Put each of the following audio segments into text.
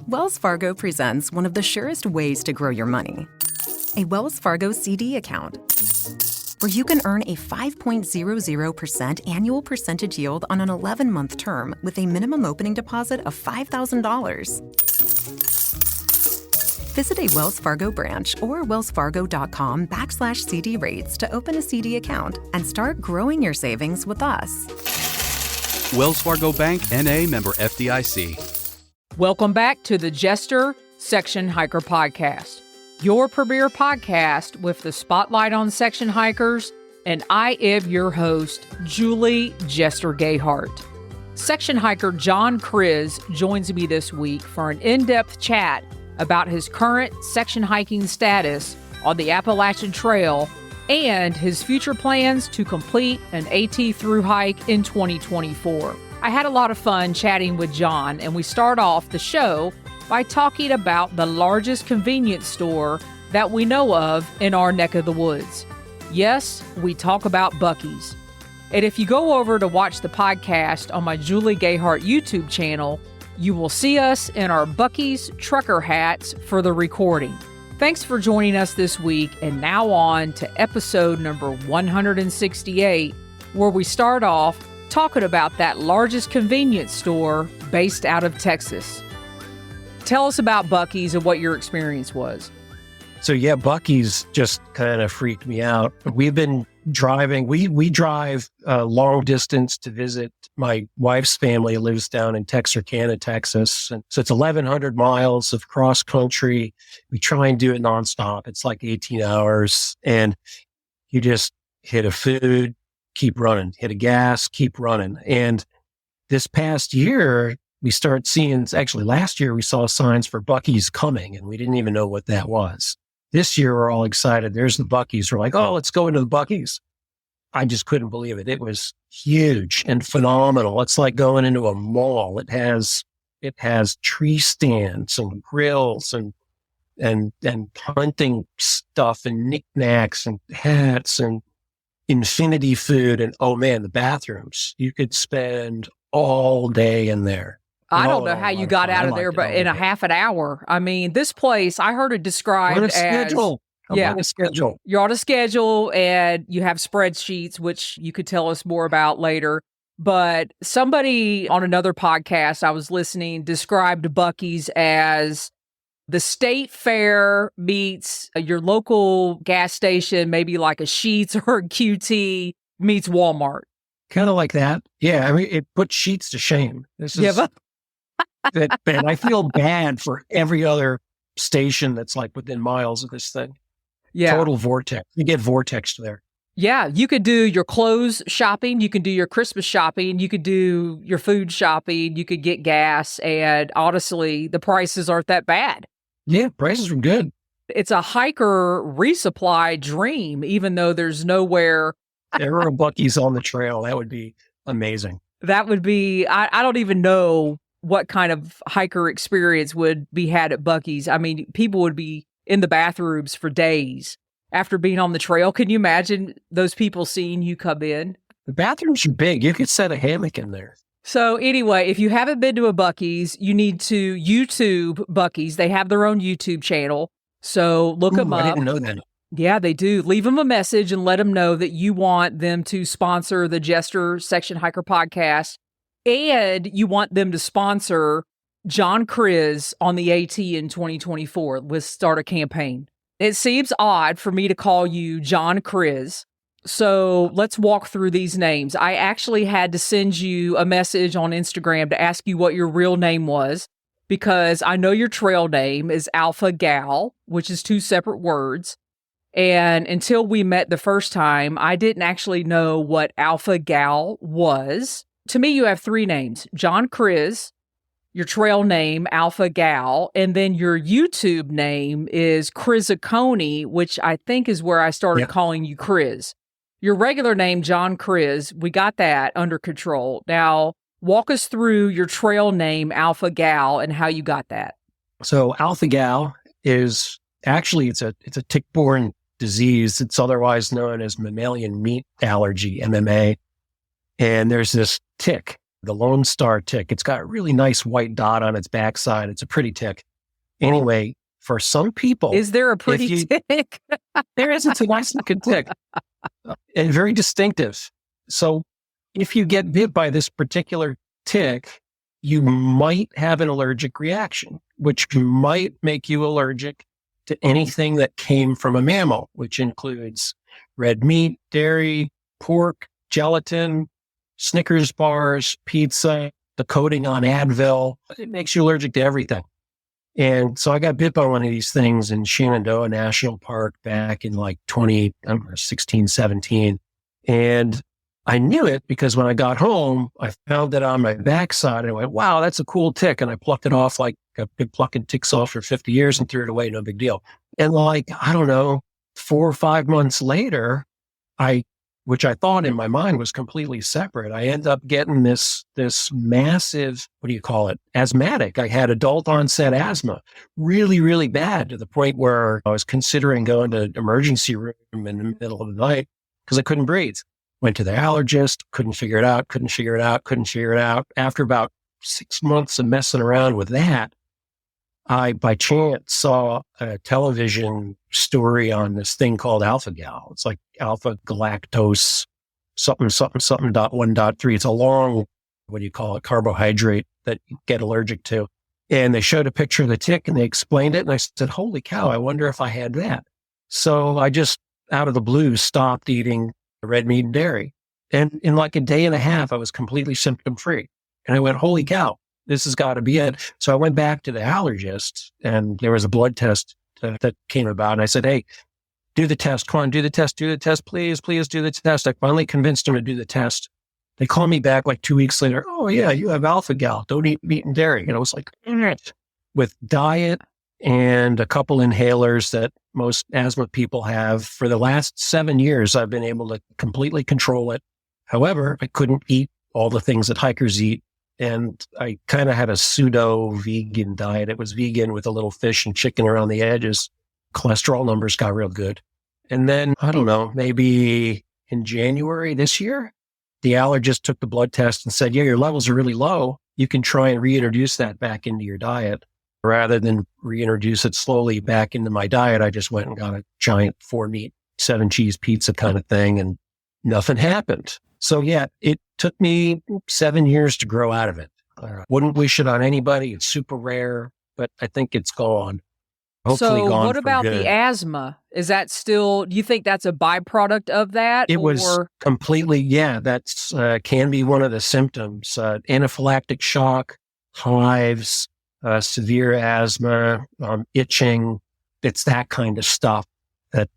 Wells Fargo presents one of the surest ways to grow your money. A Wells Fargo CD account, where you can earn a 5.00% annual percentage yield on an 11-month term with a minimum opening deposit of $5,000. Visit a Wells Fargo branch or wellsfargo.com/CD rates to open a CD account and start growing your savings with us. Wells Fargo Bank, N.A., member FDIC. Welcome back to the Jester Section Hiker Podcast, your premier podcast with the spotlight on section hikers, and I am your host, Julie Jester Gayheart. Section hiker John Kriz joins me this week for an in-depth chat about his current section hiking status on the Appalachian Trail and his future plans to complete an AT through hike in 2024. I had a lot of fun chatting with John, and we start off the show by talking about the largest convenience store that we know of in our neck of the woods. Yes, we talk about Buc-ee's. And if you go over to watch the podcast on my Julie Gayheart YouTube channel, you will see us in our Buc-ee's trucker hats for the recording. Thanks for joining us this week, and now on to episode number 168, where we start off talking about that largest convenience store based out of Texas. Tell us about Buc-ee's and what your experience was. So yeah, Buc-ee's just kind of freaked me out. We've been driving. We drive long distance to visit my wife's family who lives down in Texarkana, Texas. And so it's 1,100 miles of cross country. We try and do it nonstop. It's like 18 hours, and you just hit a food, keep running, hit a gas, keep running. And this past year, we started seeing, actually last year, we saw signs for Buc-ee's coming, and we didn't even know what that was. This year, we're all excited. There's the Buc-ee's. We're like, oh, let's go into the Buc-ee's. I just couldn't believe it. It was huge and phenomenal. It's like going into a mall. It has tree stands and grills and hunting stuff and knickknacks and hats and infinity food. And oh man, the bathrooms. You could spend all day in there. I don't know how you got out of there, but in a half an hour. I mean, this place, I heard it described as... schedule. Yeah, on a schedule. You're on a schedule, and you have spreadsheets, which you could tell us more about later. But somebody on another podcast I was listening described Buc-ee's as the state fair meets your local gas station, maybe like a Sheetz or a QT meets Walmart. Kind of like that. Yeah, I mean, it puts Sheetz to shame. This is... Yeah, that bad. I feel bad for every other station that's like within miles of this thing. Yeah. Total vortex. You get vortexed there. Yeah. You could do your clothes shopping. You can do your Christmas shopping. You could do your food shopping. You could get gas. And honestly, the prices aren't that bad. Yeah. Prices were good. It's a hiker resupply dream, even though there's nowhere. There were Buc-ee's on the trail. That would be amazing. That would be, I don't even know what kind of hiker experience would be had at Buc-ee's. I mean, people would be in the bathrooms for days after being on the trail. Can you imagine those people seeing you come in? The bathrooms are big. You could set a hammock in there. So anyway, if you haven't been to a Buc-ee's, you need to YouTube Buc-ee's. They have their own YouTube channel. So look them up. I didn't know that. Yeah, they do. Leave them a message and let them know that you want them to sponsor the Jester Section Hiker Podcast, and you want them to sponsor John Kriz on the AT in 2024. Let's start a campaign. It seems odd for me to call you John Kriz, so let's walk through these names. I actually had to send you a message on Instagram to ask you what your real name was, because I know your trail name is Alpha Gal, which is two separate words. And until we met the first time, I didn't actually know what Alpha Gal was. To me, you have three names: John Kriz, your trail name, Alpha Gal, and then your YouTube name is Krizacone, which I think is where I started calling you Kriz. Your regular name, John Kriz, we got that under control. Now, walk us through your trail name, Alpha Gal, and how you got that. So Alpha Gal is actually, it's a tick-borne disease. It's otherwise known as mammalian meat allergy, MMA. And there's this tick the Lone Star tick. It's got a really nice white dot on its backside. It's a pretty tick. Anyway, for some people, Is there a pretty tick? there is. It's a nice looking tick and very distinctive. So if you get bit by this particular tick, you might have an allergic reaction, which might make you allergic to anything that came from a mammal, which includes red meat, dairy, pork, gelatin, Snickers bars, pizza, the coating on Advil. It makes you allergic to everything. And so I got bit by one of these things in Shenandoah National Park back in like 2016, 17. And I knew it because when I got home, I found it on my backside. And I went, wow, that's a cool tick. And I plucked it off like I've been plucking ticks off for 50 years and threw it away. No big deal. And like, I don't know, 4 or 5 months later, which I thought in my mind was completely separate, I ended up getting this massive, what do you call it? Asthmatic. I had adult onset asthma, really, really bad, to the point where I was considering going to emergency room in the middle of the night because I couldn't breathe. Went to the allergist, couldn't figure it out. After about 6 months of messing around with that, I, by chance, saw a television story on this thing called alpha-gal. It's like alpha galactose something, 1.3. It's a long, what do you call it, carbohydrate that you get allergic to. And they showed a picture of the tick and they explained it. And I said, holy cow, I wonder if I had that. So I just, out of the blue, stopped eating red meat and dairy. And in like a day and a half, I was completely symptom-free. And I went, holy cow, this has got to be it. So I went back to the allergist and there was a blood test that came about. And I said, hey, do the test. Come on, do the test, please do the test. I finally convinced him to do the test. They called me back like 2 weeks later. Oh yeah, you have alpha-gal. Don't eat meat and dairy. And I was like, with diet and a couple inhalers that most asthma people have, for the last 7 years, I've been able to completely control it. However, I couldn't eat all the things that hikers eat. And I kind of had a pseudo vegan diet. It was vegan with a little fish and chicken around the edges. Cholesterol numbers got real good. And then, I don't know, maybe in January this year, the allergist took the blood test and said, yeah, your levels are really low. You can try and reintroduce that back into your diet. Rather than reintroduce it slowly back into my diet, I just went and got a giant 4-meat, 7-cheese pizza kind of thing, and nothing happened. So yeah, it took me 7 years to grow out of it. Wouldn't wish it on anybody. It's super rare, but I think it's gone. Hopefully so gone. So what about good. the asthma? Is that still, do you think that's a byproduct of that? It was completely, yeah, that's can be one of the symptoms. Anaphylactic shock, hives, severe asthma, itching. It's that kind of stuff that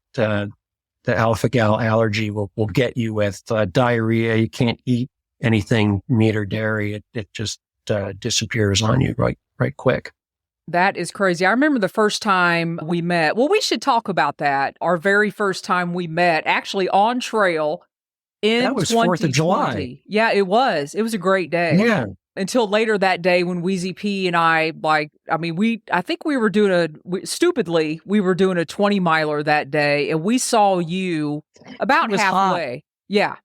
the alpha-gal allergy will get you with. Diarrhea. You can't eat anything meat or dairy. It just disappears on you right quick. That is crazy. I remember the first time we met. Well, we should talk about that. Our very first time we met, actually on trail in 2020. That was 4th of July. Yeah, it was. It was a great day. Yeah. Until later that day when Wheezy P and I, I think we were doing we were doing a 20-miler that day, and we saw you about halfway. Hot. Yeah,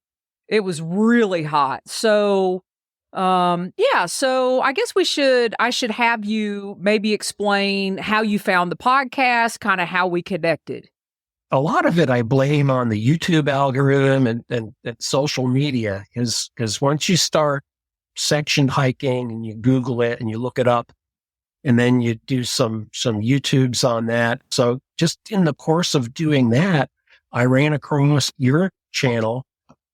it was really hot. So, so I guess I should have you maybe explain how you found the podcast, kind of how we connected. A lot of it I blame on the YouTube algorithm and social media, because once you start section hiking and you Google it and you look it up and then you do some YouTubes on that. So just in the course of doing that, I ran across your channel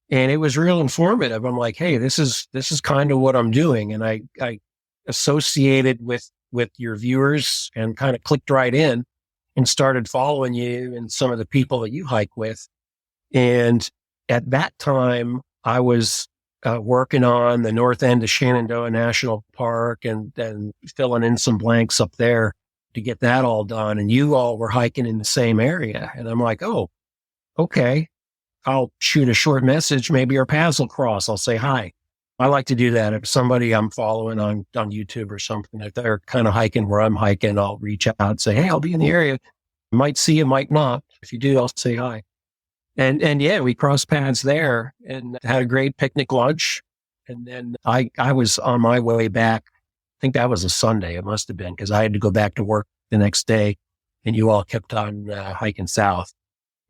and it was real informative. I'm like, hey, this is kind of what I'm doing. And I associated with your viewers and kind of clicked right in and started following you and some of the people that you hike with. And at that time I was working on the north end of Shenandoah National Park and filling in some blanks up there to get that all done. And you all were hiking in the same area. And I'm like, oh, okay, I'll shoot a short message. Maybe our paths will cross. I'll say hi. I like to do that. If somebody I'm following on YouTube or something, if they're kind of hiking where I'm hiking, I'll reach out and say, hey, I'll be in the area. Might see you, might not. If you do, I'll say hi. And yeah, we crossed paths there and had a great picnic lunch. And then I was on my way back. I think that was a Sunday. It must have been because I had to go back to work the next day, and you all kept on hiking south.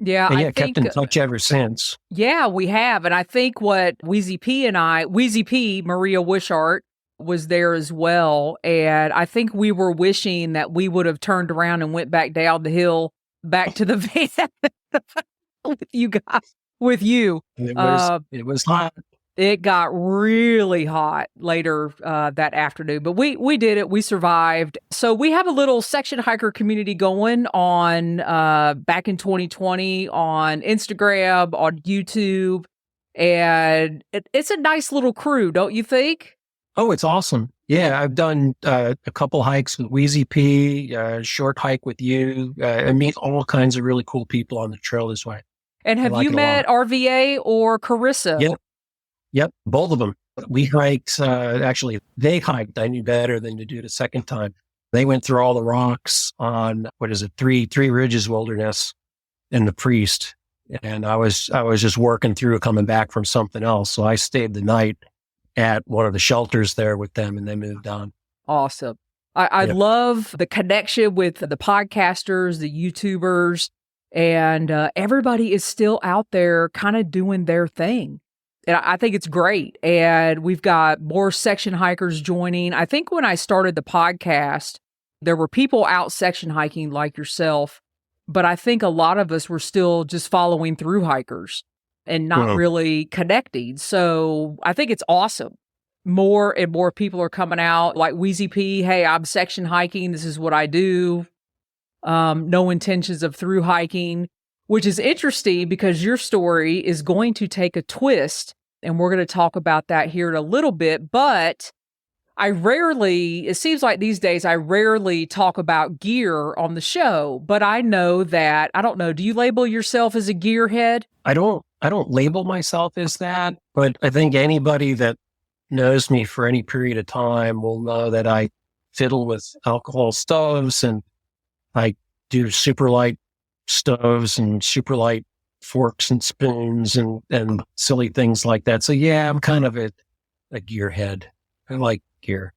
Yeah, And I think, kept in touch ever since. Yeah, we have. And I think what Wheezy P, Maria Wishart, was there as well. And I think we were wishing that we would have turned around and went back down the hill, back to the van with you guys, with you. It was hot. It got really hot later that afternoon, but we did it. We survived. So we have a little section hiker community going on back in 2020 on Instagram, on YouTube, and it's a nice little crew, don't you think? Oh, it's awesome. Yeah, I've done a couple hikes with Wheezy P, short hike with you. I meet all kinds of really cool people on the trail this way. And have you met RVA or Carissa? Yep, both of them. We hiked, actually, they hiked. I knew better than to do it a second time. They went through all the rocks on, Three Ridges Wilderness and the Priest. And I was just working through coming back from something else. So I stayed the night at one of the shelters there with them, and they moved on. Awesome. I love the connection with the podcasters, the YouTubers, and everybody is still out there kind of doing their thing. And I think it's great. And we've got more section hikers joining. I think when I started the podcast, there were people out section hiking like yourself, but I think a lot of us were still just following through hikers and not really connecting. So I think it's awesome. More and more people are coming out like Wheezy P. Hey, I'm section hiking. This is what I do. No intentions of through hiking. Which is interesting because your story is going to take a twist, and we're going to talk about that here in a little bit. But it seems like these days I rarely talk about gear on the show, but I know that, I don't know, do you label yourself as a gearhead? I don't label myself as that, but I think anybody that knows me for any period of time will know that I fiddle with alcohol stoves, and I do super light stoves and super light forks and spoons and silly things like that. So yeah, I'm kind of a gearhead. I like gear.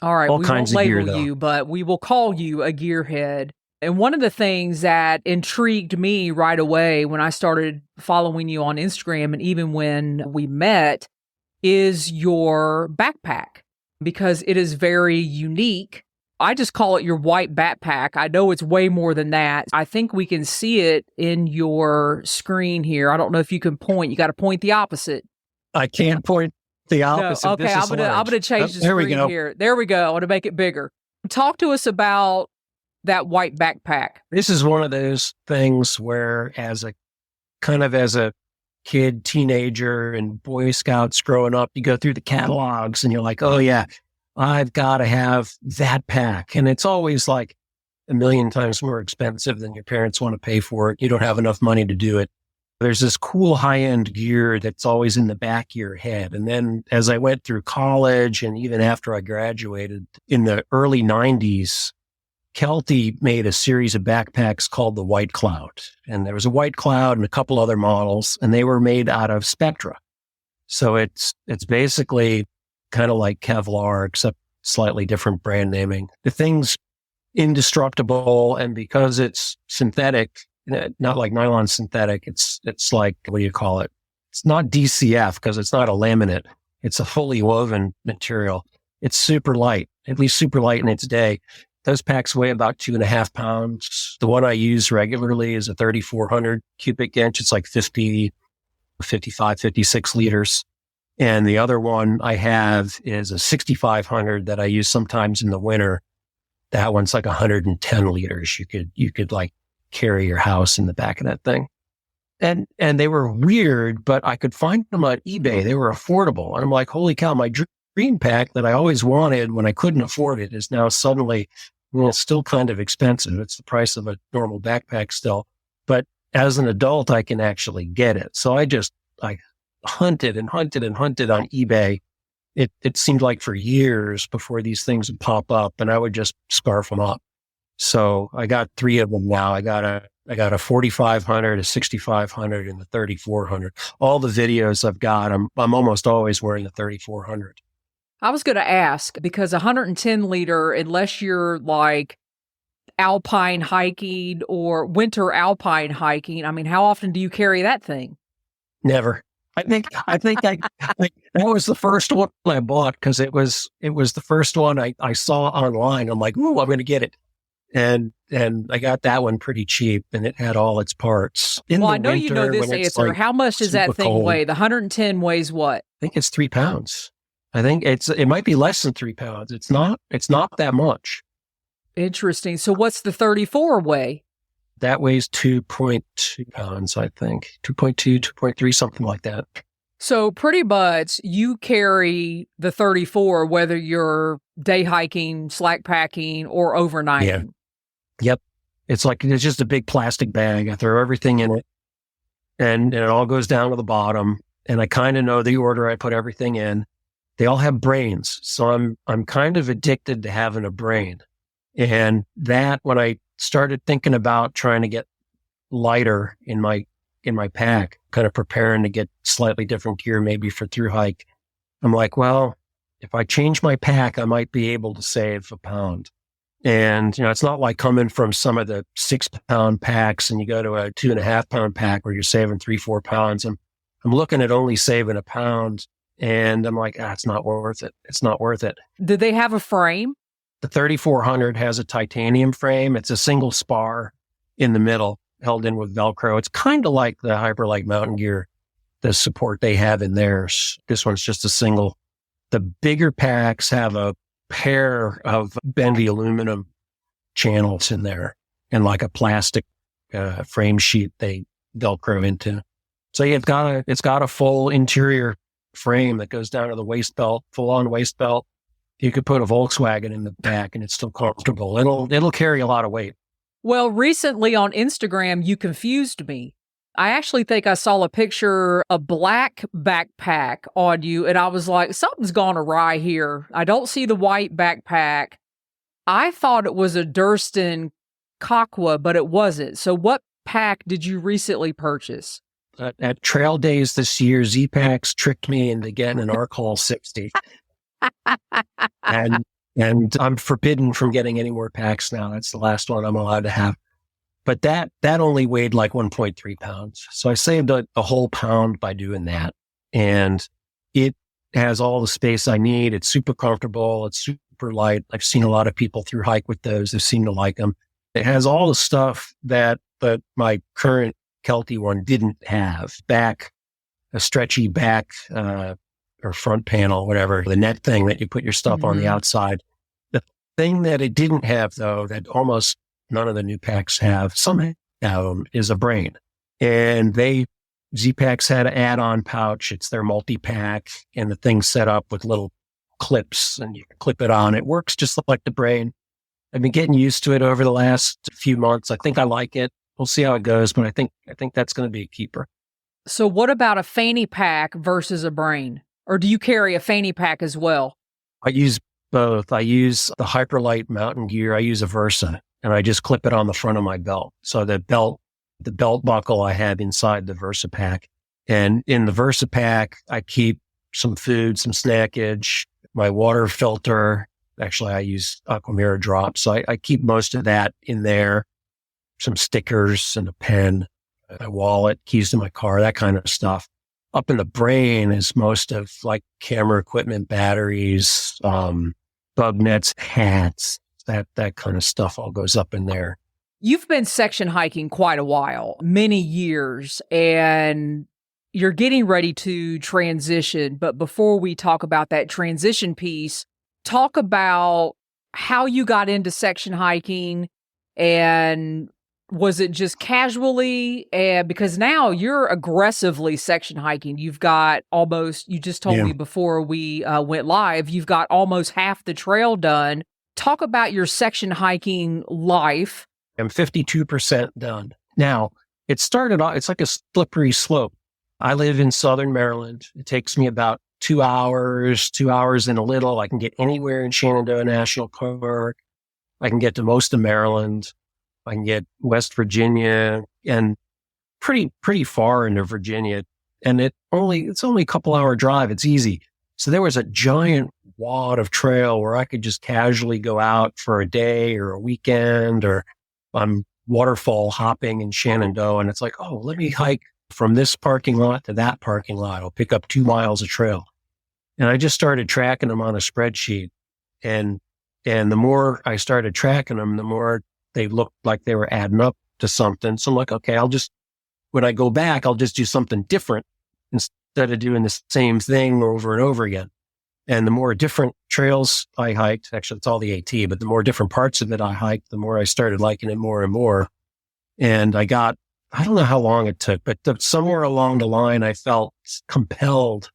All right. All we kinds won't of gear, label though. you, but we will call you a gearhead. And one of the things that intrigued me right away when I started following you on Instagram, and even when we met, is your backpack, because it is very unique. I just call it your white backpack. I know it's way more than that. I think we can see it in your screen here. I don't know if you can point. You got to point the opposite. I can't point the opposite. No. Okay, I'm gonna change the screen here. There we go. I want to make it bigger. Talk to us about that white backpack. This is one of those things where as a kid, teenager, and Boy Scouts growing up, you go through the catalogs and you're like, oh yeah, I've got to have that pack. And it's always like a million times more expensive than your parents want to pay for it. You don't have enough money to do it. There's this cool high-end gear that's always in the back of your head. And then as I went through college and even after I graduated in the early 90s, Kelty made a series of backpacks called the White Cloud. And there was a White Cloud and a couple other models, and they were made out of Spectra. So it's basically kind of like Kevlar, except slightly different brand naming. The thing's indestructible, and because it's synthetic, not like nylon synthetic, it's like, what do you call it? It's not DCF because it's not a laminate. It's a fully woven material. It's super light, at least super light in its day. Those packs weigh about 2.5 pounds. The one I use regularly is a 3,400 cubic inch. It's like 50, 55, 56 liters. And the other one I have is a 6,500 that I use sometimes in the winter. That one's like 110 liters. You could like carry your house in the back of that thing. And they were weird, but I could find them on eBay. They were affordable. And I'm like, holy cow, my dream pack that I always wanted when I couldn't afford it is now suddenly, still kind of expensive. It's the price of a normal backpack still. But as an adult, I can actually get it. So I hunted on eBay. It seemed like for years before these things would pop up, and I would just scarf them up. So I got 3 of them now. I got a I got a 4500, a 6500, and the 3400. All the videos I've got, I'm almost always wearing the 3400. I was going to ask because 110 liter, unless you're like alpine hiking or winter alpine hiking, I mean, how often do you carry that thing? Never. I think that was the first one I bought because it was the first one I saw online. I'm like, ooh, I'm going to get it. And I got that one pretty cheap, and it had all its parts. Well, I know you know this answer. How much does that thing weigh? The 110 weighs what? I think it's 3 pounds. I think it might be less than 3 pounds. It's not that much. Interesting. So what's the 34 weigh? That weighs 2.2 pounds, I think. 2.2, 2.3, something like that. So pretty much you carry the 34 whether you're day hiking, slack packing, or overnighting. Yeah. Yep. It's just a big plastic bag. I throw everything in it, and it all goes down to the bottom. And I kind of know the order I put everything in. They all have brains, so I'm kind of addicted to having a brain. And that, when I started thinking about trying to get lighter in my pack, kind of preparing to get slightly different gear, maybe for through hike, I'm like, well, if I change my pack, I might be able to save a pound. And, it's not like coming from some of the 6 pound packs and you go to a 2.5 pound pack where you're saving 3-4 pounds. I'm looking at only saving a pound, and I'm like, it's not worth it. It's not worth it. Did they have a frame? The 3400 has a titanium frame. It's a single spar in the middle, held in with Velcro. It's kind of like the Hyperlight mountain gear, the support they have in theirs. This one's just a single. The bigger packs have a pair of bendy aluminum channels in there and like a plastic frame sheet they Velcro into. So yeah, it's got a full interior frame that goes down to the waist belt, full on waist belt. You could put a Volkswagen in the back and it's still comfortable. It'll carry a lot of weight. Well, recently on Instagram, you confused me. I actually think I saw a picture, a black backpack on you, and I was like, something's gone awry here. I don't see the white backpack. I thought it was a Durston Kakwa, but it wasn't. So what pack did you recently purchase? At Trail Days this year, Z-Packs tricked me into getting an Arcall 60. And I'm forbidden from getting any more packs now. That's the last one I'm allowed to have. But that only weighed like 1.3 pounds. So I saved a whole pound by doing that. And it has all the space I need. It's super comfortable. It's super light. I've seen a lot of people through hike with those. They seem to like them. It has all the stuff that my current Kelty one didn't have. A stretchy back, or front panel, whatever, the net thing that you put your stuff on the outside. The thing that it didn't have, though, that almost none of the new packs have, some of them, is a brain. And Z-Packs had an add-on pouch. It's their multi-pack, and the thing's set up with little clips, and you can clip it on. It works just like the brain. I've been getting used to it over the last few months. I think I like it. We'll see how it goes, but I think that's going to be a keeper. So what about a fanny pack versus a brain? Or do you carry a fanny pack as well? I use both. I use the Hyperlight mountain gear. I use a Versa, and I just clip it on the front of my belt. So the belt buckle I have inside the Versa pack. And in the Versa pack, I keep some food, some snackage, my water filter. Actually, I use Aquamira drops. So I keep most of that in there. Some stickers and a pen, my wallet, keys to my car, that kind of stuff. Up in the brain is most of like camera equipment, batteries, bug nets, hats, that kind of stuff all goes up in there. You've been section hiking quite a while, many years, and you're getting ready to transition. But before we talk about that transition piece, talk about how you got into section hiking, and was it just casually? And because now you're aggressively section hiking. You've got almost, you just told me before we went live, you've got almost half the trail done. Talk about your section hiking life. I'm 52% done. Now, it started off, it's like a slippery slope. I live in Southern Maryland. It takes me about 2 hours and a little. I can get anywhere in Shenandoah National Park. I can get to most of Maryland. I can get West Virginia and pretty far into Virginia. And it's only a couple hour drive. It's easy. So there was a giant wad of trail where I could just casually go out for a day or a weekend, or I'm waterfall hopping in Shenandoah. And it's like, oh, let me hike from this parking lot to that parking lot. I'll pick up 2 miles of trail. And I just started tracking them on a spreadsheet. And the more I started tracking them, the more they looked like they were adding up to something. So I'm like, okay, when I go back, I'll just do something different instead of doing the same thing over and over again. And the more different trails I hiked, actually it's all the AT, but the more different parts of it I hiked, the more I started liking it more and more. And I don't know how long it took, but somewhere along the line, I felt compelled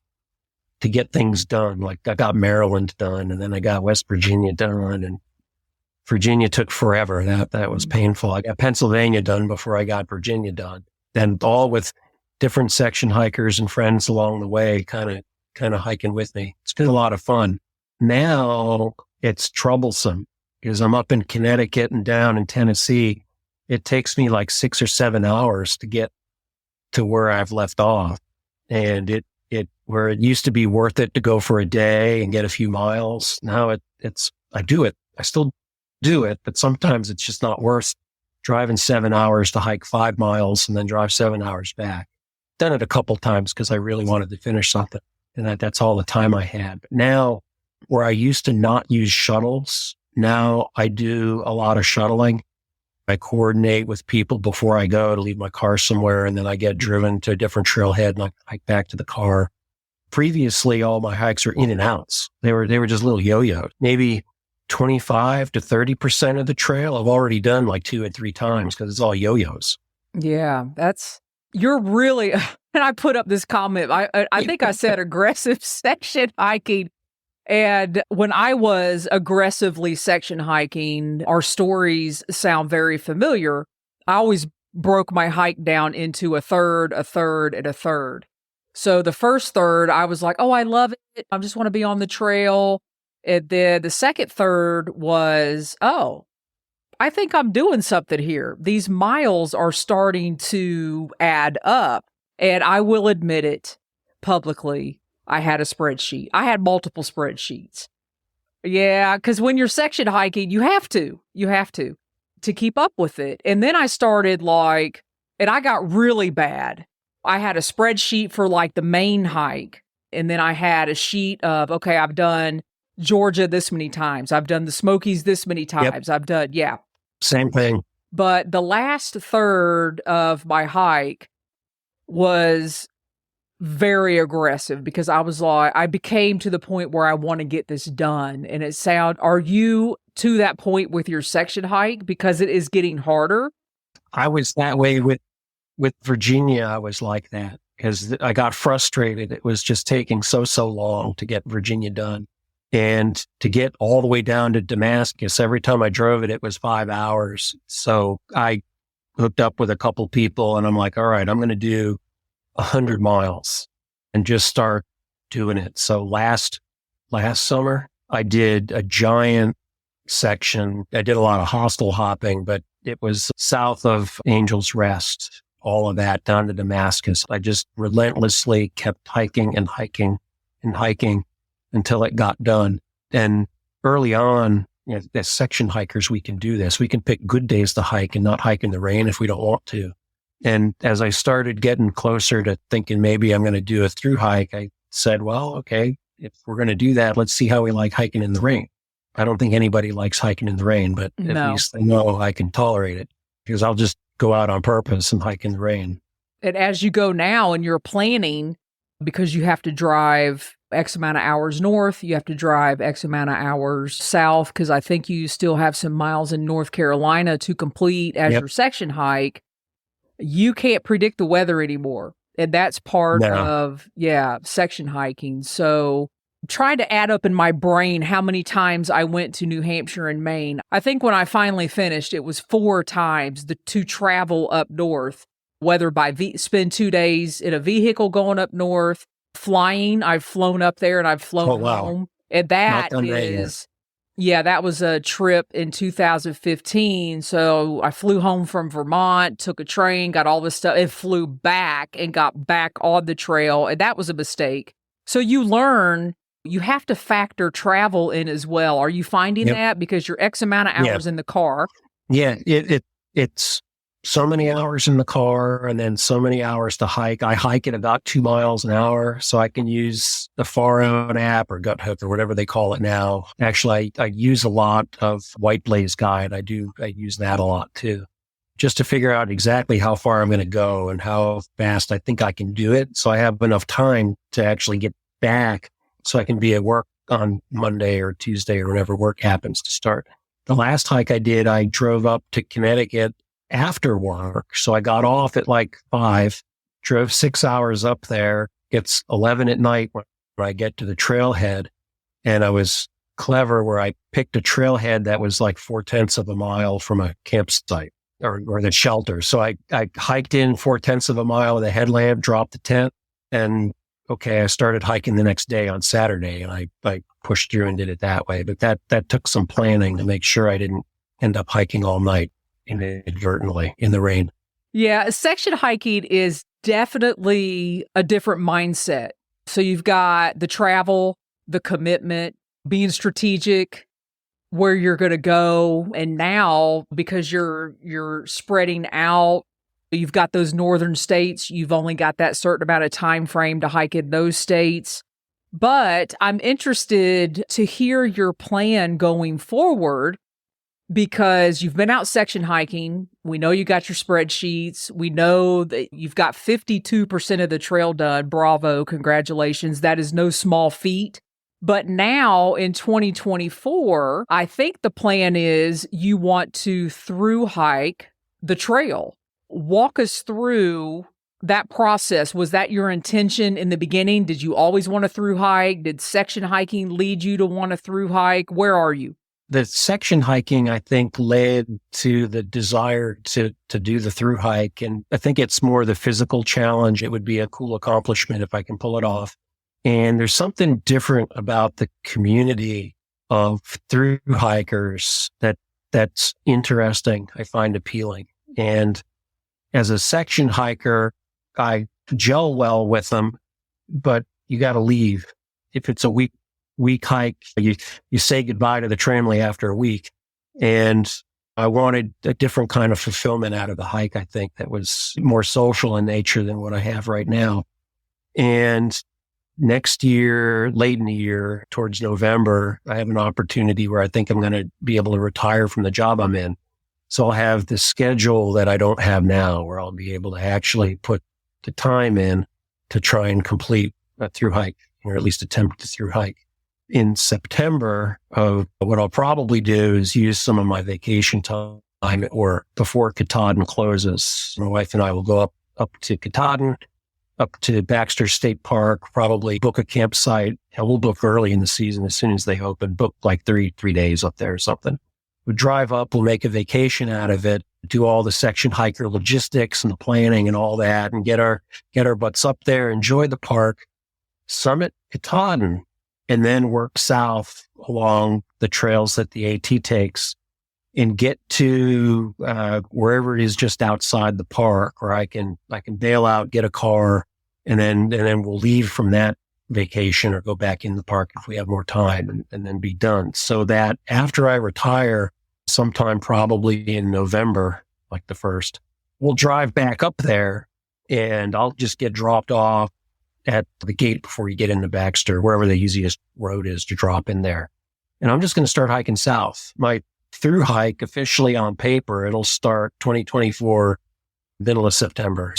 to get things done. Like I got Maryland done, and then I got West Virginia done, and Virginia took forever. That was painful. I got Pennsylvania done before I got Virginia done. Then all with different section hikers and friends along the way, kind of hiking with me. It's been a lot of fun. Now it's troublesome because I'm up in Connecticut and down in Tennessee. It takes me like 6 or 7 hours to get to where I've left off. And where it used to be worth it to go for a day and get a few miles. Now I do it. I still do it, but sometimes it's just not worth driving 7 hours to hike 5 miles and then drive 7 hours back. Done it a couple times because I really wanted to finish something. And that's all the time I had. But now, where I used to not use shuttles, now I do a lot of shuttling. I coordinate with people before I go to leave my car somewhere, and then I get driven to a different trailhead and I hike back to the car. Previously, all my hikes were in and outs. They were just little yo-yos. Maybe 25 to 30% of the trail I've already done like 2 or 3 times because it's all yo-yos. Yeah, you're really, and I put up this comment. I think I said aggressive section hiking. And when I was aggressively section hiking, our stories sound very familiar. I always broke my hike down into a third, a third, and a third. So the first third, I was like, oh, I love it. I just want to be on the trail. And then the second third was, oh, I think I'm doing something here. These miles are starting to add up. And I will admit it publicly. I had a spreadsheet. I had multiple spreadsheets. Yeah, because when you're section hiking, you have to keep up with it. And then I started and I got really bad. I had a spreadsheet for like the main hike. And then I had a sheet of, okay, I've done Georgia this many times. I've done the Smokies this many times. Yep. I've done, yeah. Same thing. But the last third of my hike was very aggressive because I became to the point where I want to get this done. And are you to that point with your section hike because it is getting harder? I was that way with Virginia. I was like that because I got frustrated. It was just taking so long to get Virginia done. And to get all the way down to Damascus, every time I drove it was 5 hours. So I hooked up with a couple people and I'm like, all right, I'm going to do 100 miles and just start doing it. So last summer, I did a giant section. I did a lot of hostel hopping, but it was south of Angel's Rest, all of that down to Damascus. I just relentlessly kept hiking and hiking and hiking until it got done. And early on, as section hikers, we can do this. We can pick good days to hike and not hike in the rain if we don't want to. And as I started getting closer to thinking maybe I'm going to do a through hike, I said, well, okay, if we're going to do that, let's see how we like hiking in the rain. I don't think anybody likes hiking in the rain, but at least I know I can tolerate it because I'll just go out on purpose and hike in the rain. And as you go now and you're planning, because you have to drive X amount of hours north, you have to drive X amount of hours south, because I think you still have some miles in North Carolina to complete as your section hike. You can't predict the weather anymore. And that's part of, section hiking. So trying to add up in my brain how many times I went to New Hampshire and Maine. I think when I finally finished, it was 4 times to travel up north, whether by spend 2 days in a vehicle going up north, flying. I've flown up there and I've flown home. And that is, Yeah, that was a trip in 2015. So I flew home from Vermont, took a train, got all this stuff, and flew back and got back on the trail. And that was a mistake. So you learn you have to factor travel in as well. Are you finding Yep. that? Because you're X amount of hours in the car. Yeah, it's so many hours in the car and then so many hours to hike. I hike at about 2 miles an hour, so I can use the Far Out app or Gut Hook or whatever they call it now. Actually, I use a lot of White Blaze Guide. I use that a lot too, just to figure out exactly how far I'm going to go and how fast I think I can do it. So I have enough time to actually get back so I can be at work on Monday or Tuesday or whenever work happens to start. The last hike I did, I drove up to Connecticut after work. So I got off at like 5, drove 6 hours up there. It's 11 at night when I get to the trailhead. And I was clever where I picked a trailhead that was like 4/10 of a mile from a campsite or the shelter. So I hiked in 4/10 of a mile with a headlamp, dropped the tent, and I started hiking the next day on Saturday, and I pushed through and did it that way. But that took some planning to make sure I didn't end up hiking all night inadvertently in the rain. Yeah, section hiking is definitely a different mindset. So you've got the travel, the commitment, being strategic, where you're going to go. And now, because you're spreading out, you've got those northern states, you've only got that certain amount of time frame to hike in those states. But I'm interested to hear your plan going forward, because you've been out section hiking. We know you got your spreadsheets. We know that you've got 52% of the trail done. Bravo. Congratulations. That is no small feat. But now in 2024, I think the plan is you want to through hike the trail. Walk us through that process. Was that your intention in the beginning? Did you always want to through hike? Did section hiking lead you to want to through hike? Where are you? The section hiking, I think, led to the desire to do the through hike. And I think it's more the physical challenge. It would be a cool accomplishment if I can pull it off. And there's something different about the community of through hikers that's interesting. I find appealing. And as a section hiker, I gel well with them, but you got to leave. If it's a week hike, you say goodbye to the family after a week. And I wanted a different kind of fulfillment out of the hike, I think, that was more social in nature than what I have right now. And next year, late in the year, towards November, I have an opportunity where I think I'm going to be able to retire from the job I'm in. So I'll have the schedule that I don't have now, where I'll be able to actually put the time in to try and complete a through hike, or at least attempt to through hike. In September, what I'll probably do is use some of my vacation time at work before Katahdin closes. My wife and I will go up to Katahdin, up to Baxter State Park, probably book a campsite. And we'll book early in the season as soon as they open, book like three days up there or something. We'll drive up, we'll make a vacation out of it, do all the section hiker logistics and the planning and all that, and get our butts up there, enjoy the park, summit Katahdin, and then work south along the trails that the AT takes and get to wherever it is just outside the park, where I can bail out, get a car, and then we'll leave from that vacation or go back in the park if we have more time and then be done. So that after I retire, sometime probably in November, like the 1st, we'll drive back up there and I'll just get dropped off at the gate before you get into Baxter, wherever the easiest road is to drop in there. And I'm just going to start hiking south. My through hike officially on paper, it'll start 2024, middle of September,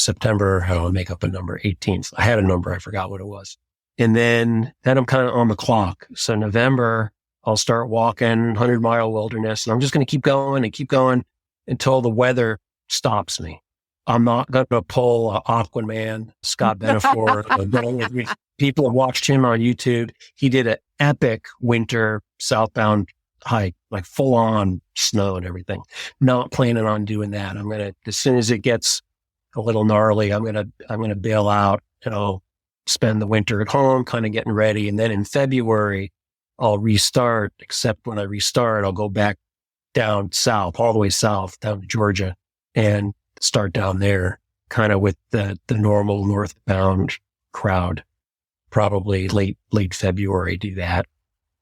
I'll make up a number, 18th. I had a number, I forgot what it was. And then I'm kind of on the clock. So November, I'll start walking 100-mile wilderness, and I'm just going to keep going until the weather stops me. I'm not going to pull Aquaman, Scott Benefor, going with me. People have watched him on YouTube. He did an epic winter southbound hike, like full on snow and everything. Not planning on doing that. I'm going to, as soon as it gets a little gnarly, I'm going to bail out, spend the winter at home, kind of getting ready. And then in February, I'll restart, except when I restart, I'll go back down south, all the way south, down to Georgia, and start down there, kind of with the normal northbound crowd. Probably late February, do that,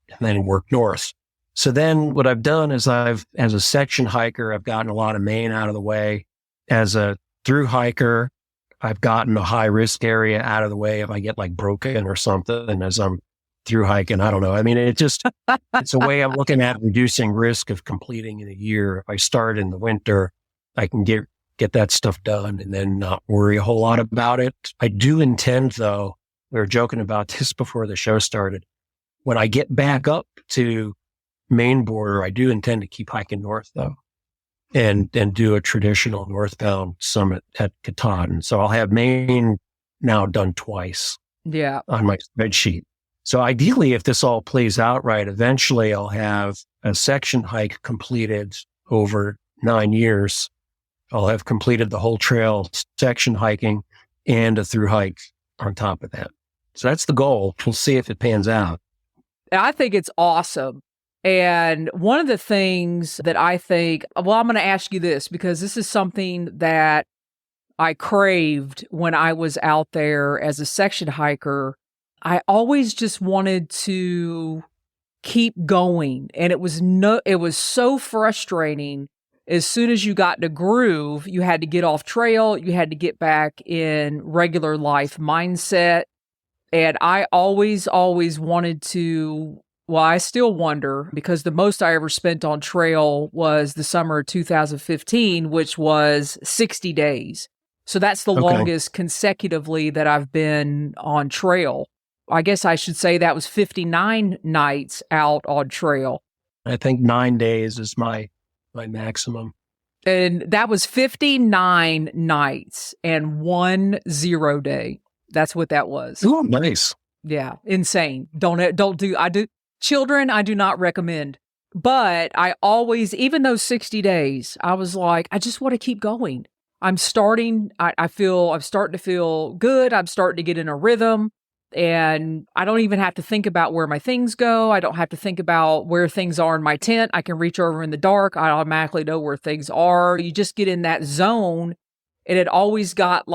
and then work north. So then what I've done is as a section hiker, I've gotten a lot of Maine out of the way. As a through hiker, I've gotten a high risk area out of the way if I get like broken or something. And as I'm through hiking, I don't know. I mean, it's a way I'm looking at reducing risk of completing in a year. If I start in the winter, I can get that stuff done and then not worry a whole lot about it. I do intend, though, we were joking about this before the show started. When I get back up to Maine border, I do intend to keep hiking north, though, and do a traditional northbound summit at Katahdin. So I'll have Maine now done twice on my spreadsheet. So ideally, if this all plays out right, eventually I'll have a section hike completed over 9 years. I'll have completed the whole trail, section hiking, and a through hike on top of that. So that's the goal. We'll see if it pans out. I think it's awesome. And one of the things that I think, well, I'm going to ask you this because this is something that I craved when I was out there as a section hiker. I always just wanted to keep going. And it was so frustrating. As soon as you got to groove, you had to get off trail. You had to get back in regular life mindset. And I always wanted to, well, I still wonder, because the most I ever spent on trail was the summer of 2015, which was 60 days. So that's the longest consecutively that I've been on trail. I guess I should say that was 59 nights out on trail. I think 9 days is my maximum. And that was 59 nights and 1 0 day. That's what that was. Oh, nice. Yeah, insane. Children, I do not recommend. But I always, even those 60 days, I was like, I just want to keep going. I'm starting to feel good. I'm starting to get in a rhythm. And I don't even have to think about where my things go. I don't have to think about where things are in my tent. I can reach over in the dark. I automatically know where things are. You just get in that zone, and it always got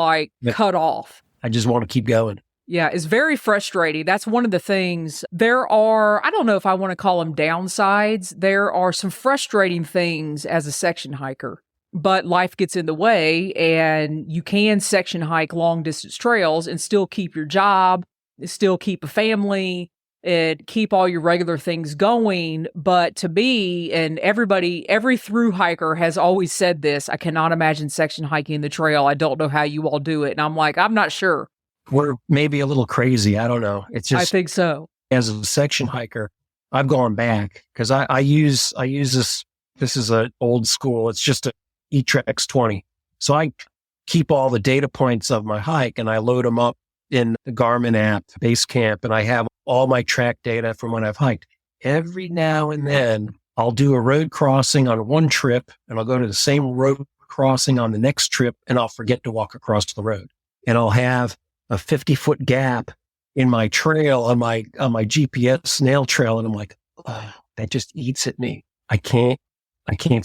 cut off. I just want to keep going. Yeah, it's very frustrating. That's one of the things. There are, I don't know if I want to call them downsides. There are some frustrating things as a section hiker, but life gets in the way, and you can section hike long distance trails and still keep your job, still keep a family, and keep all your regular things going. But to me, and every through hiker has always said this, I cannot imagine section hiking the trail. I don't know how you all do it. And I'm like, I'm not sure. We're maybe a little crazy. I don't know. It's just, I think so. As a section hiker, I've gone back because I use this. This is an old school. It's just a eTrex 20. So I keep all the data points of my hike and I load them up in the Garmin app, Basecamp, and I have all my track data from when I've hiked. Every now and then, I'll do a road crossing on one trip, and I'll go to the same road crossing on the next trip, and I'll forget to walk across the road. And I'll have a 50-foot gap in my trail on my GPS snail trail, and I'm like, oh, that just eats at me. I can't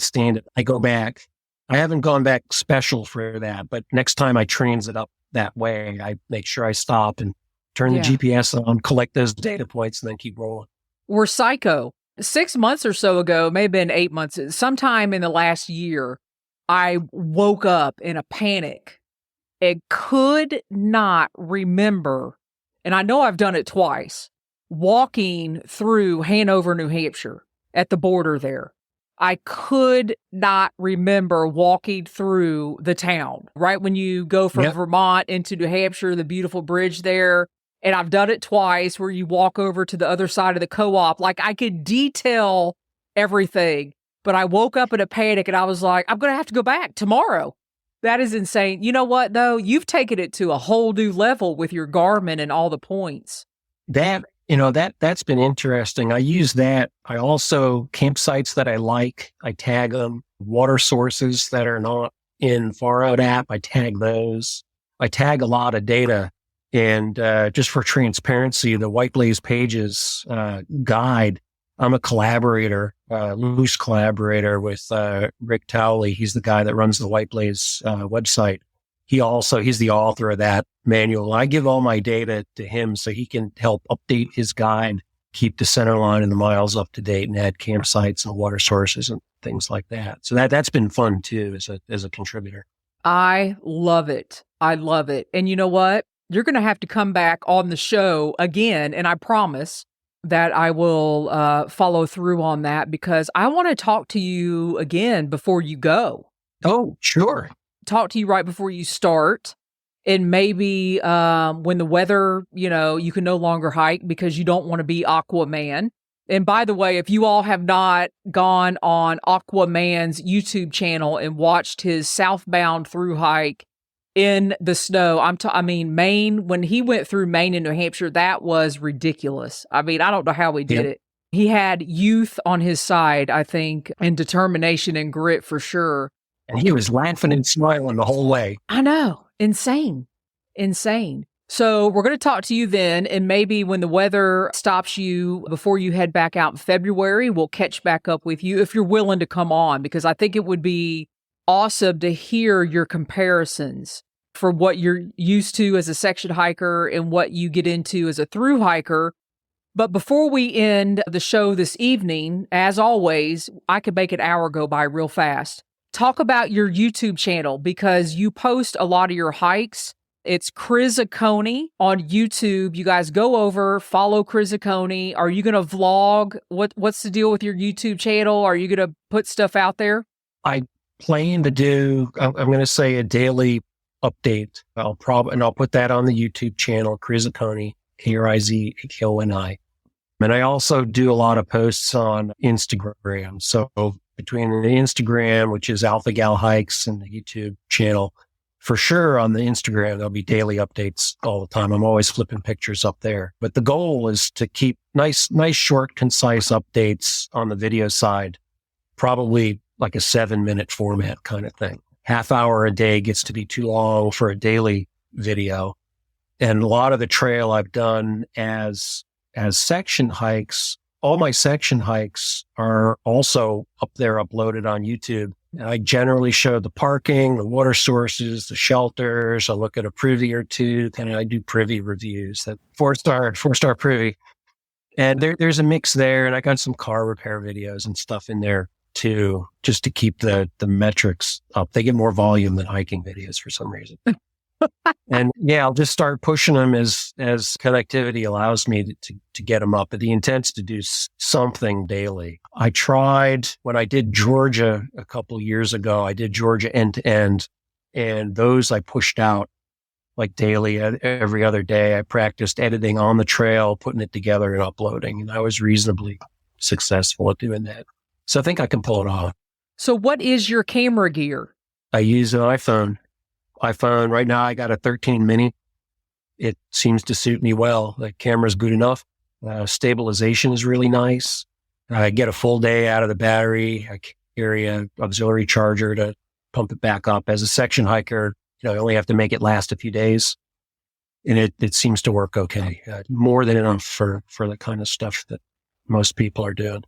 stand it. I go back. I haven't gone back special for that, but next time I transit up that way, I make sure I stop and turn the GPS on, collect those data points, and then keep rolling. We're psycho. 6 months or so ago, maybe been 8 months, sometime in the last year, I woke up in a panic and could not remember, and I know I've done it twice, walking through Hanover, New Hampshire at the border there. I could not remember walking through the town, right when you go from Vermont into New Hampshire, the beautiful bridge there. And I've done it twice where you walk over to the other side of the co-op. Like I could detail everything, but I woke up in a panic and I was like, I'm going to have to go back tomorrow. That is insane. You know what, though? You've taken it to a whole new level with your Garmin and all the points. That's been interesting. I use that. I also, campsites that I like, I tag them. Water sources that are not in Far Out app, I tag those. I tag a lot of data And just for transparency, the White Blaze Pages guide, I'm a collaborator, loose collaborator with Rick Towley. He's the guy that runs the White Blaze website. He's the author of that manual. I give all my data to him so he can help update his guide, keep the center line and the miles up to date, and add campsites and water sources and things like that. So that's been fun too as a contributor. I love it. I love it. And you know what? You're going to have to come back on the show again, and I promise that I will follow through on that, because I want to talk to you again before you go. Oh, sure. Talk to you right before you start, and maybe when the weather, you can no longer hike because you don't want to be Aquaman. And by the way, if you all have not gone on Aquaman's YouTube channel and watched his southbound through hike in the snow, Maine, when he went through Maine and New Hampshire, that was ridiculous. I don't know how he did it. He had youth on his side, I think, and determination and grit for sure. And he was laughing and smiling the whole way. I know. Insane. So we're going to talk to you then, and maybe when the weather stops you before you head back out in February, we'll catch back up with you if you're willing to come on, because I think it would be awesome to hear your comparisons for what you're used to as a section hiker and what you get into as a through hiker. But before we end the show this evening, as always, I could make an hour go by real fast. Talk about your YouTube channel, because you post a lot of your hikes. It's Kriz on YouTube. You guys go over, follow Kriz. Are you going to vlog? What's the deal with your YouTube channel? Are you going to put stuff out there? I plan to do, I'm going to say, a daily update. I'll put that on the YouTube channel, Kriz, Krizakoni. And I also do a lot of posts on Instagram. So between the Instagram, which is Alpha Gal Hikes, and the YouTube channel, for sure on the Instagram, there'll be daily updates all the time. I'm always flipping pictures up there. But the goal is to keep nice, short, concise updates on the video side, probably like a 7-minute format kind of thing. Half hour a day gets to be too long for a daily video. And a lot of the trail I've done as section hikes, all my section hikes are also up there uploaded on YouTube. And I generally show the parking, the water sources, the shelters. I look at a privy or two, and I do privy reviews, that four-star privy. And there's a mix there, and I got some car repair videos and stuff in there too, just to keep the metrics up. They get more volume than hiking videos for some reason. And yeah, I'll just start pushing them as connectivity allows me to get them up. But the intent's to do something daily. I tried when I did Georgia a couple years ago. I did Georgia end to end, and those I pushed out like daily, every other day. I practiced editing on the trail, putting it together and uploading, and I was reasonably successful at doing that. So I think I can pull it off. So what is your camera gear? I use an iPhone. Right now, I got a 13 mini. It seems to suit me well. The camera's good enough. Stabilization is really nice. I get a full day out of the battery. I carry an auxiliary charger to pump it back up. As a section hiker, I only have to make it last a few days. And it seems to work okay. More than enough for the kind of stuff that most people are doing.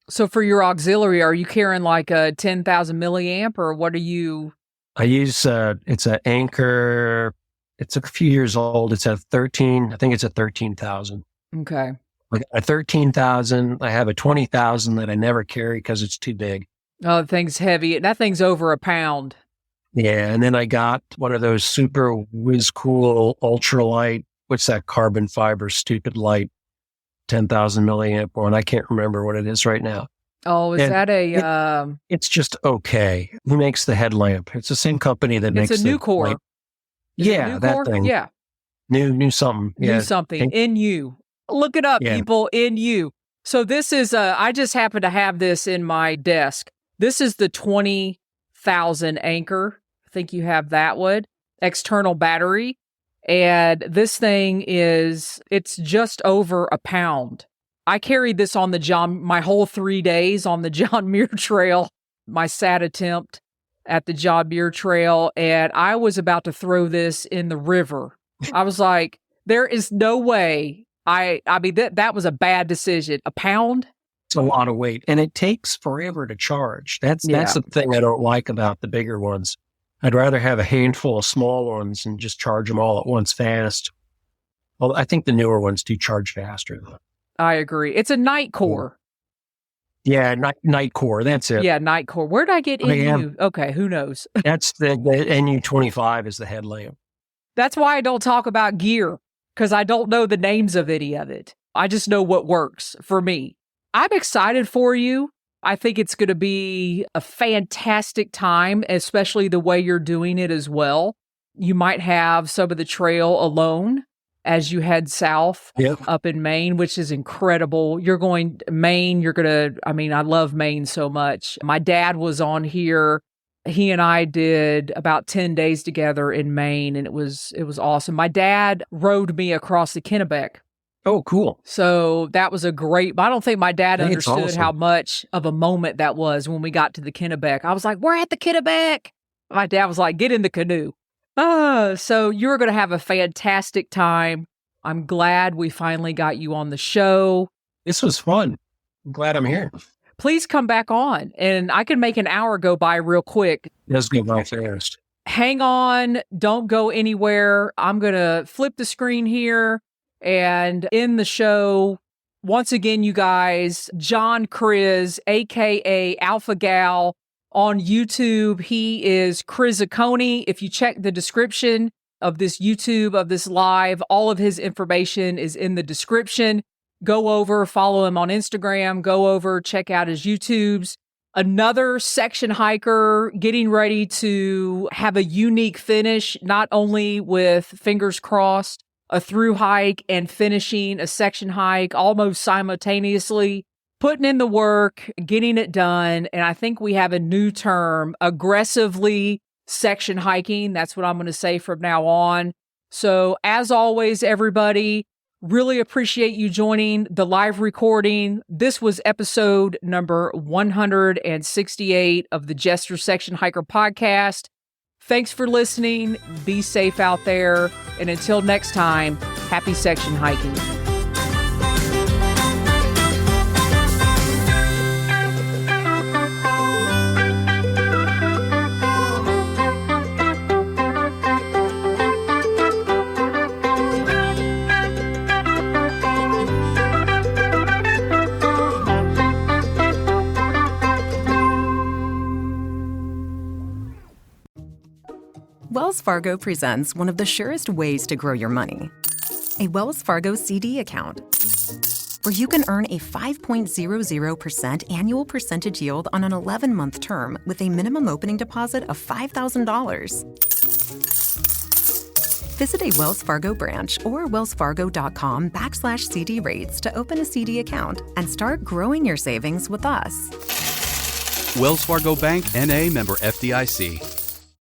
So for your auxiliary, are you carrying like a 10,000 milliamp, or what are you? I use, it's an Anchor. It's a few years old. It's I think it's a 13,000. Okay. Like a 13,000. I have a 20,000 that I never carry because it's too big. Oh, the thing's heavy. That thing's over a pound. Yeah. And then I got one of those super whiz cool ultralight. What's that carbon fiber stupid light 10,000 milliamp one? I can't remember what it is right now. Oh, is that a... It's just okay. Who makes the headlamp? It's the same company that makes It's a Nucor. Yeah, that thing. Yeah. New something. Yeah. New something. NU. Look it up, people. NU. So this is, I just happen to have this in my desk. This is the 20,000 Anchor. I think you have that one. External battery. And this thing it's just over a pound. I carried this on my whole 3 days on the John Muir Trail, my SAT attempt at the John Muir Trail, and I was about to throw this in the river. I was like, There is no way. I mean, that was a bad decision. A pound? It's a lot of weight, and it takes forever to charge. That's the thing I don't like about the bigger ones. I'd rather have a handful of small ones and just charge them all at once fast. Well, I think the newer ones do charge faster, though. I agree. It's a night core. Yeah, night core. That's it. Yeah, night core. Where did I get NU? Okay, who knows? That's the NU25 is the headlamp. That's why I don't talk about gear, because I don't know the names of any of it. I just know what works for me. I'm excited for you. I think it's going to be a fantastic time, especially the way you're doing it as well. You might have some of the trail alone as you head south up in Maine, which is incredible. You're going to Maine. I love Maine so much. My dad was on here. He and I did about 10 days together in Maine, and it was awesome. My dad rode me across the Kennebec. Oh, cool. So that was I don't think my dad understood awesome. how much of a moment that was when we got to the Kennebec. I was like, we're at the Kennebec. My dad was like, get in the canoe. So you're going to have a fantastic time. I'm glad we finally got you on the show. This was fun. I'm glad I'm here. Please come back on, and I can make an hour go by real quick. Let's go by fast. Hang on. Don't go anywhere. I'm going to flip the screen here and end the show. Once again, you guys, John Kriz, a.k.a. Alpha Gal, on YouTube. He is Krizaconi. If you check the description of this YouTube, of this live, all of his information is in the description. Go over, follow him on Instagram. Go over, check out his YouTubes. Another section hiker getting ready to have a unique finish, not only with, fingers crossed, a through hike and finishing a section hike almost simultaneously, putting in the work, getting it done. And I think we have a new term, aggressively section hiking. That's what I'm going to say from now on. So as always, everybody, really appreciate you joining the live recording. This was episode number 168 of the Jester Section Hiker podcast. Thanks for listening. Be safe out there. And until next time, happy section hiking. Wells Fargo presents one of the surest ways to grow your money. A Wells Fargo CD account, where you can earn a 5.00% annual percentage yield on an 11-month term with a minimum opening deposit of $5,000. Visit a Wells Fargo branch or wellsfargo.com/CD rates to open a CD account and start growing your savings with us. Wells Fargo Bank, N.A., member FDIC.